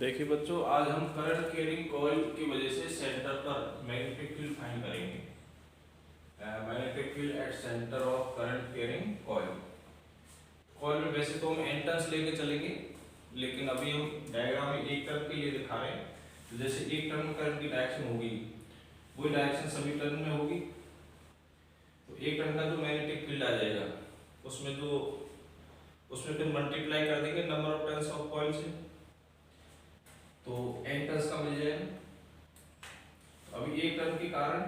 देखिए बच्चों, आज हम करंट कैरिंग कॉइल की वजह से सेंटर पर मैग्नेटिक फील्ड फाइंड करेंगे। Magnetic field at centre of current carrying coil. Coil में वैसे तो हम एन टर्न्स लेके चलेंगे, लेकिन अभी हम डायग्राम में एक टर्न के लिए दिखा रहे हैं। तो जैसे एक टर्न में करंट की डायरेक्शन होगी, वही डायरेक्शन सभी टर्न में होगी। तो एक टर्न का जो मैग्नेटिक फील्ड आ जाएगा, उसमें फिर मल्टीप्लाई कर देंगे number of turns of coil से, तो एन टर्न्स का मिल जाएगा। अभी एक टर्न के कारण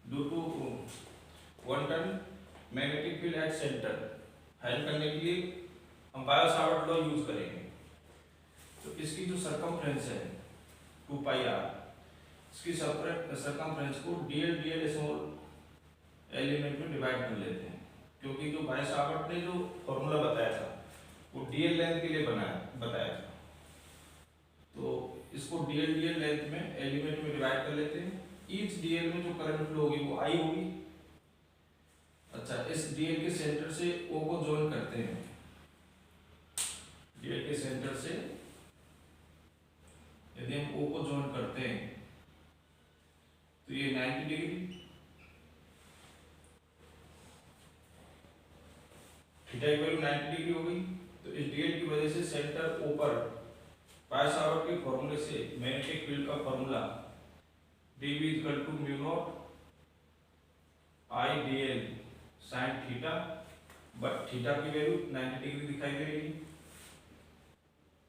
due to one turn magnetic field at centre find करने के लिए हम बायो सावर्ट लॉ यूज करेंगे। तो इसकी जो सरकमफ्रेंस है 2 पाई आर, इसकी सरकमफ्रेंस को डीएल स्मॉल एलिमेंट में डिवाइड कर लेते हैं, क्योंकि जो बायो सावर्ट ने जो फॉर्मूला बताया था वो डीएल लेंथ के लिए बताया था। तो इसको डीएल लेंथ में एलिमेंट में डिवाइड कर लेते हैं। ईच डीएल में जो करंट फ्लो होगी वो आई होगी। अच्छा, इस डीएल के सेंटर से ओ को ज्वाइन करते हैं। डीएल के सेंटर से यदि हम ओ को ज्वाइन करते हैं तो ये 90 डिग्री, थीटा की वैल्यू 90 डिग्री हो गई। तो इस डीएल की वजह से सेंटर ओ पर बायो सावर्ट के फॉर्मूले से मैग्नेटिक फील्ड का formula dV equal to mu naught I dl sin थीटा, बट थीटा की वैल्यू 90 डिग्री दिखाई दे रही है।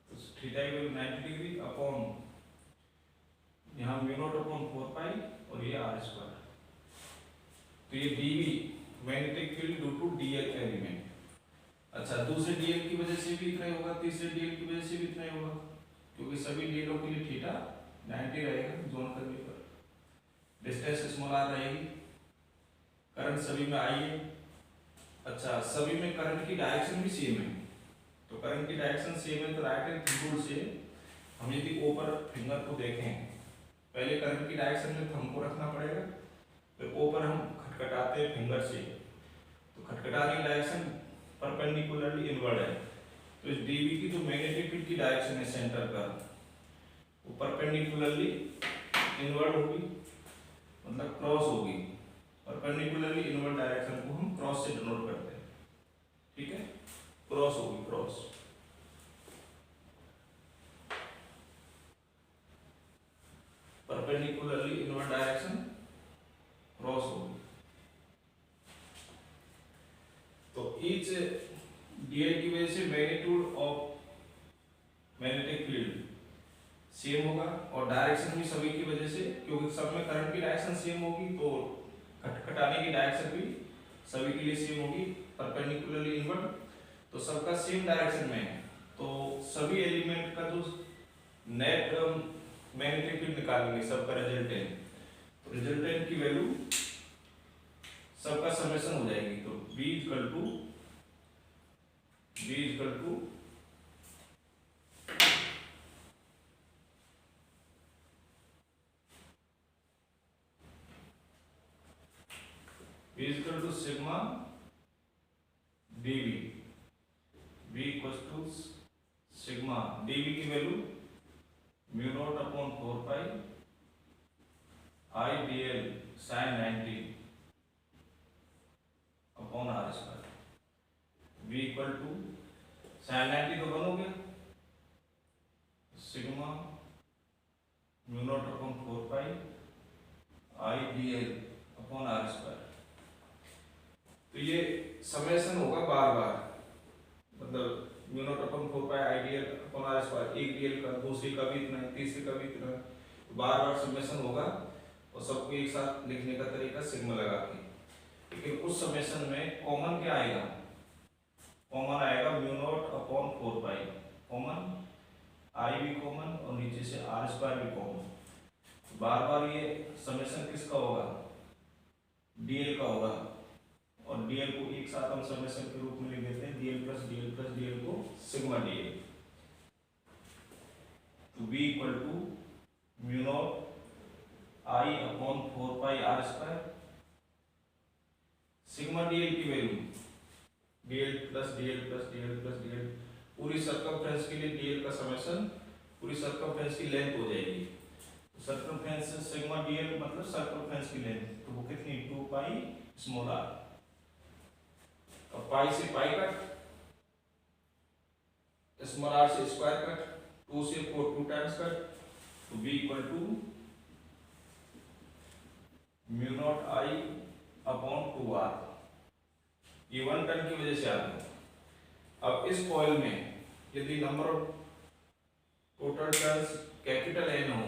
तो थीटा की वैल्यू 90 डिग्री अपॉन यहाँ म्यू नॉट अपॉन 4 पाई और ये r स्क्वायर। तो ये dV magnetic field due to dl element. अच्छा, दूसरे dl की वजह से भी इतना ही होगा, तीसरे dl की वजह से भी इतना ही होगा, क्योंकि सभी डीएलों के लिए थीटा 90 रहेगा जोन करने पर। डिस्टेंस स्मॉल आर रहेगी, करंट सभी में आई है। अच्छा, सभी में करंट की डायरेक्शन भी सेम है। तो करंट की डायरेक्शन सेम है तो राइट हैंड थंब से हम यदि ऊपर फिंगर को देखें, पहले करंट की डायरेक्शन में थंब को रखना पड़ेगा, फिर ऊपर हम खटखटाते हैं फिंगर से, तो खटखटाने की डायरेक्शन परपेंडिकुलरली इनवर्ड है। तो इस डीवी की जो मैग्नेटिक फील्ड की डायरेक्शन है सेंटर का, वो परपेंडिकुलरली इनवर्ड होगी, मतलब क्रॉस होगी। परपेंडिकुलरली इनवर्ड डायरेक्शन को हम क्रॉस से डिनोट करते हैं, ठीक है। क्रॉस होगी, cross. Perpendicularly inward direction cross होगी। तो ईच डीएल की वजह से magnitude of magnetic field same होगा, और डायरेक्शन भी सभी की वजह से, क्योंकि सब में करंट की डायरेक्शन सेम होगी, तो खटखटाने की डायरेक्शन भी सभी के लिए सेम होगी, परपेंडिकुलरली इनवर्ड। तो सबका सेम डायरेक्शन में है, तो सभी एलिमेंट का जो नेट मैग्नेटिक फील्ड निकालेंगे, सबका रिजल्टेंट, तो रिजल्टेंट की वैल्यू सबका समेशन हो जाएगी। तो B equal to V equal to sigma dV। V equal to sigma dV की value mu naught upon 4 pi I dl sin 90 अपॉन r square. V equal to sin 90 तो 1 हो गया, sigma mu naught upon 4 pi I dl upon r square. तो ये summation होगा बार बार, मतलब mu naught upon 4 pi I dl upon r square, एक dl का, दूसरे का भी इतना है, तीसरे का भी इतना है, तो बार बार समेशन होगा, और सबको एक साथ लिखने का तरीका सिग्मा लगा के। लेकिन उस समेशन में कॉमन क्या आएगा? कॉमन आएगा म्यू नॉट अपॉन 4 पाई, कॉमन आई भी कॉमन और नीचे से आर स्क्वायर भी कॉमन। बार बार ये समेशन किसका होगा? डीएल का होगा, और डीएल को एक साथ हम समेशन के रूप में लिख देते हैं, DL plus DL plus DL को सिग्मा डीएल। तो V equal to mu naught I upon 4 pi r square, sigma DL की value DL plus DL plus DL plus DL, पूरी सर्कमफ्रेंस के लिए डीएल का समेशन पूरी सर्कमफ्रेंस की length हो जाएगी। सर्कमफ्रेंस सिग्मा dl मतलब सर्कमफ्रेंस की लेंथ, तो वो कितनी 2 पाई स्मॉल r। अब पाई से पाई कट, स्मॉल r से स्क्वायर कट, 2 से 4 2 टाइम्स कट, तो b equal to mu naught i upon 2r। ये 1 टन की वजह से आ गया। अब इस कॉइल में यदि number of total turns capital N हो,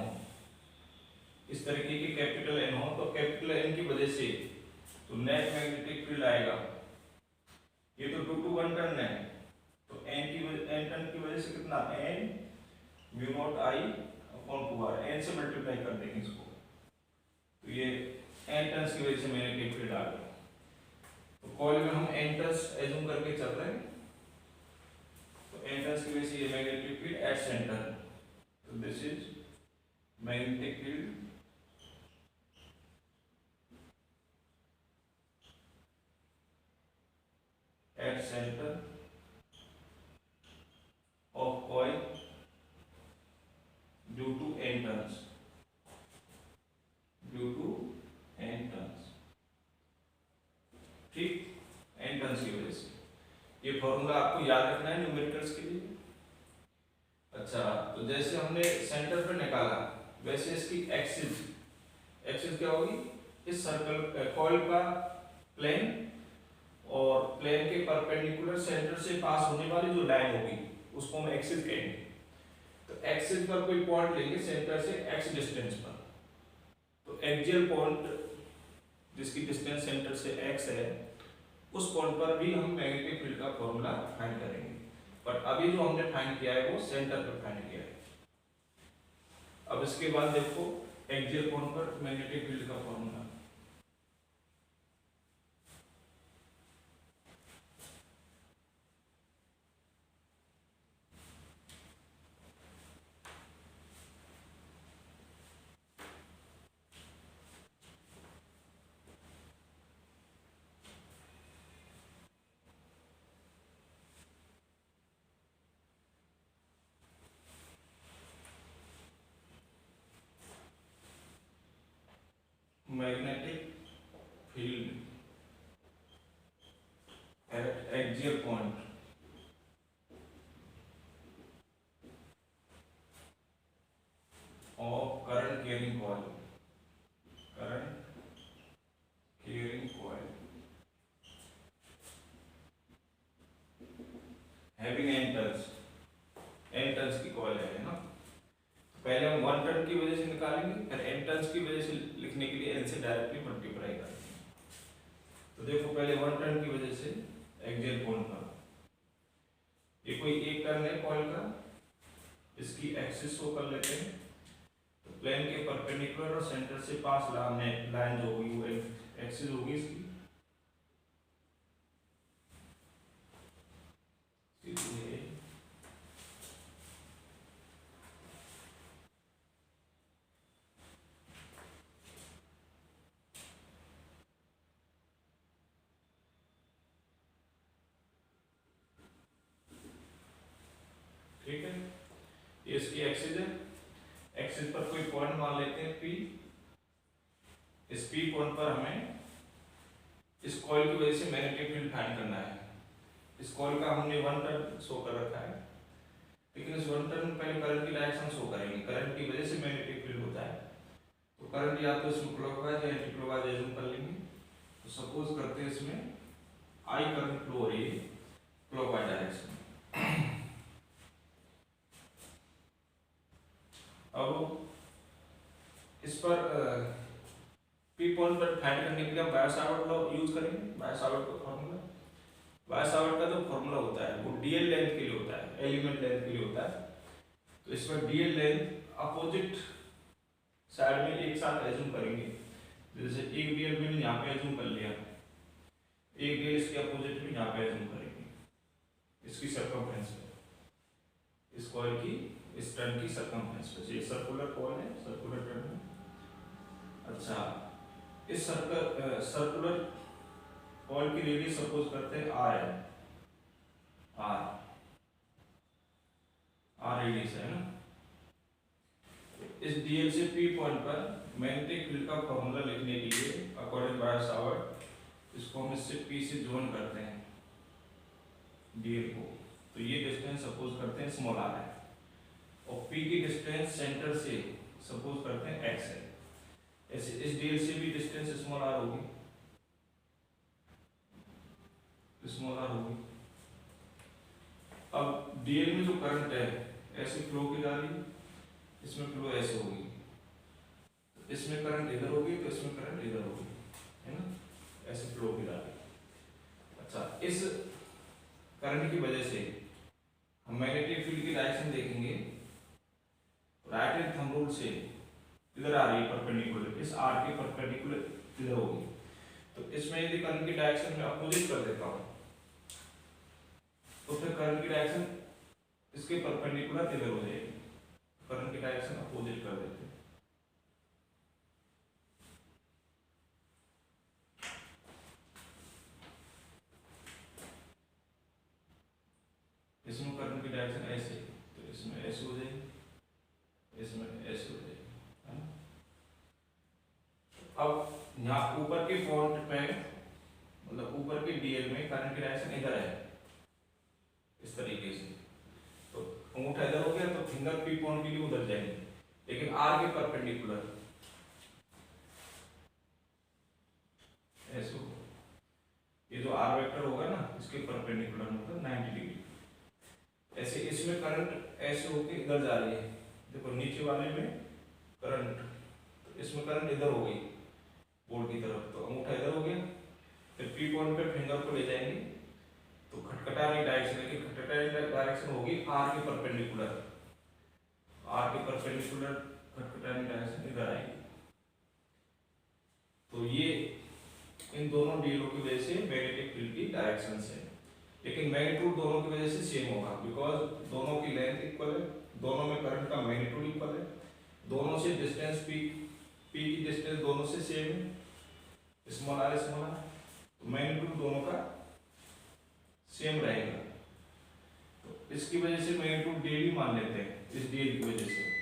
इस तरीके की कैपिटल N हो, तो कैपिटल N की वजह से तो नेट मैग्नेटिक फील्ड आएगा। ये तो 2 to 1 टन है, तो n टन की वजह से कितना n mu naught i upon 2r, n से मल्टीप्लाई कर देंगे इसको, तो ये n टन की वजह से मैग्नेटिक फील्ड आ गया। तो कॉइल में हम n टन एज्यूम करके चल रहे हैं, तो n टन की वजह से ये मैग्नेटिक फील्ड एट सेंटर, तो this is magnetic field at center of coil due to n turns, due to n turns, ठीक, n टर्न्स की वजह से। ये फॉर्मूला आपको याद रखना है न्यूमेरिकल्स के लिए। अच्छा, तो जैसे हमने सेंटर पे निकाला, वैसे इसकी एक्सिस क्या होगी, इस सर्कल कॉइल का प्लेन और प्लेन के परपेंडिकुलर सेंटर से पास होने वाली जो लाइन होगी उसको हम एक्सिस कहेंगे। तो एक्सिस पर कोई पॉइंट लेंगे सेंटर से x डिस्टेंस पर, तो एक्सियल पॉइंट जिसकी डिस्टेंस सेंटर से x है, उस पॉइंट पर भी हम मैग्नेटिक फील्ड का फॉर्मूला फाइंड करेंगे। पर अभी जो हमने फाइंड किया है वो सेंटर पर फाइंड किया है। अब इसके बाद देखो एक्सियल पॉइंट पर मैग्नेटिक फील्ड का formula. Magnetic field at axial point of current carrying coil, current carrying coil having n turns की coil है ना। पहले हम 1 टन की वजह से निकालेंगे, फिर n टर्न्स की वजह से लिखने के लिए n से डायरेक्टली मल्टीप्लाई करेंगे। तो देखो पहले 1 टन की वजह से एक्सियल पॉइंट पर, ये कोई एक टर्न है कॉइल का, इसकी एक्सिस शो कर लेते हैं। तो प्लेन के परपेंडिकुलर और सेंटर से पास लाइन जो होगी वो एक्सिस होगी इसकी। ठीक है, ये इसकी एक्सिस है। एक्सिस पर कोई पॉइंट मान लेते हैं P। इस P पॉइंट पर हमें इस कॉइल की वजह से मैग्नेटिक फील्ड फाइंड करना है। इस कॉइल का हमने 1 टर्न शो कर रखा है, लेकिन इस 1 टर्न में पहले करंट की डायरेक्शन शो करेंगे। करंट की वजह से मैग्नेटिक फील्ड होता है, तो करंट या तो इसमें क्लॉकवाइज या एंटी क्लॉकवाइज एज्यूम कर लेंगे। तो सपोज करते हैं इसमें I करंट फ्लो हो रही है क्लॉकवाइज डायरेक्शन। अब इस पर P पॉइंट पर फाइंड करने के लिए हम बायो-सावर्ट लॉ यूज करेंगे। बायो-सावर्ट का फॉर्मूला, बायो-सावर्ट का जो फॉर्मूला होता है वो डीएल लेंथ के लिए होता है, एलिमेंट लेंथ के लिए होता है। तो इसमें डीएल लेंथ अपोजिट साइड में एक साथ एज्यूम करेंगे। जैसे एक डीएल मैंने यहाँ पे एज्यूम कर लिया, एक डीएल इसके अपोजिट में यहाँ पे एज्यूम करेंगे, इसकी सर्कमफ्रेंस पे, इस कॉइल की इस टर्न की सर्कमफ्रेंस पे। ये सर्कुलर कॉइल है, सर्कुलर टर्न है। अच्छा, इस सर्कुलर कॉइल की रेडियस सपोज करते हैं r है, r रेडियस है ना। इस डीएल से पी पॉइंट पर मैग्नेटिक फील्ड का फॉर्मूला लिखने के लिए अकॉर्डिंग बाय सावर्ट इसको हम इससे पी से जोन करते हैं डीएल को। तो ये डिस्टेंस सपोज करते हैं स्मॉल आर है और पी की डिस्टेंस सेंटर से सपोज करते हैं एक्स है। ऐसे इस डीएल से भी डिस्टेंस स्मॉल आर होगी, स्मॉल आर होगी। अब डीएल में जो करंट है ऐसे फ्लो की जा रही, इसमें फ्लो ऐसे होगी, इसमें करंट इधर होगी तो इसमें करंट इधर होगी, है ना, ऐसे फ्लो की जा रही। अच्छा, इस करंट की वजह से हम मैग्नेटिक फील्ड की डायरेक्शन देखेंगे, राइट हैंड थंब रूल से इधर आ रही है परपेंडिकुलर, इस आर के परपेंडिकुलर इधर होगी। तो इसमें यदि करंट की डायरेक्शन में अपोजिट कर देता हूं तो फिर करंट की डायरेक्शन इसके परपेंडिकुलर इधर हो जाएगी। करंट की डायरेक्शन अपोजिट कर देते हैं। इसमें करंट की डायरेक्शन ऐसे, तो इसमें ऐसे हो जाएगी, इसमें ऐसे हो जाएगी, है ना। अब यहाँ ऊपर के पॉइंट पे मतलब ऊपर के डीएल में करंट की डायरेक्शन इधर है इस तरीके से, तो अंगूठा इधर हो गया तो फिंगर पी पॉइंट के लिए उधर जाएंगे, लेकिन आर के परपेंडिकुलर ऐसे होगा। ये जो आर वेक्टर होगा ना इसके परपेंडिकुलर मतलब 90 डिग्री। ऐसे इसमें करंट ऐसे होके इधर जा रही है, देखो नीचे वाले में करंट, तो इसमें करंट इधर हो गई बोर्ड की तरफ, तो अंगूठा इधर हो गया, फिर पी पॉइंट पे फिंगर को ले जाएंगे तो खटखटाने डायरेक्शन, लेकिन खटखटाने डायरेक्शन होगी आर के परपेंडिकुलर, आर के परपेंडिकुलर खटखटाने डायरेक्शन इधर आएगी। तो ये इन दोनों डीएलओ की वजह से मैग्नेटिक फील्ड की डायरेक्शन है, लेकिन मैग्नीट्यूड दोनों की वजह से सेम होगा, बिकॉज दोनों की लेंथ इक्वल है, दोनों में करंट का मैग्नीट्यूड इक्वल है, दोनों से डिस्टेंस पी की डिस्टेंस दोनों से सेम है, स्मॉल आर, तो मैग्नीट्यूड दोनों का सेम रहेगा। तो इसकी वजह से मैग्नीट्यूड डेली मान लेते हैं, इस डीएल की वजह से।